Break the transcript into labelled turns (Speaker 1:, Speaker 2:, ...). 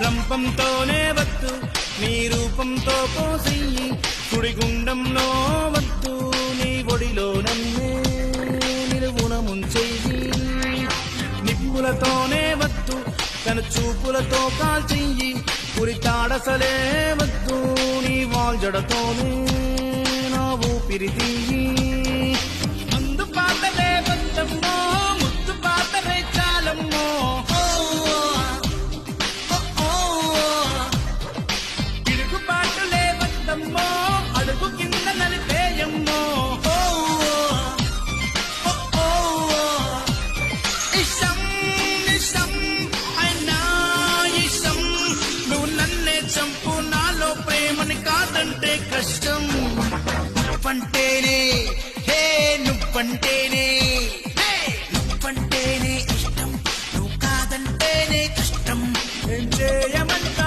Speaker 1: రంపంతోనే వద్దు నీ రూపంతో పోసెయ్యి కుడిగుండంలో వద్దు నీ ఒడిలో నన్నే నిలువున ముంచెయ్యి నిప్పులతోనే వద్దు తన చూపులతో కాల్చెయ్యి ఉరితాడసలే వద్దు నీ వాల్జడతోనే నా ఊపిరి తీయి ముందు పాటలే వద్దమ్మో ముద్దు పాటలే చాలమ్మో పిడుగు పాటలే వద్దమ్మో అడుగు కింద నలిపేయమ్మో ఇష్టం ఇష్టం అయినా ఇష్టం నువ్వు నన్నే చంపు నాలో ప్రేమని కాదంటే కష్టం నువ్వంటేనే హే నువ్వంటేనే నువ్వంటేనే ఇష్టం నువ్వు కాదంటేనే కష్టం ఏం చేయమంటా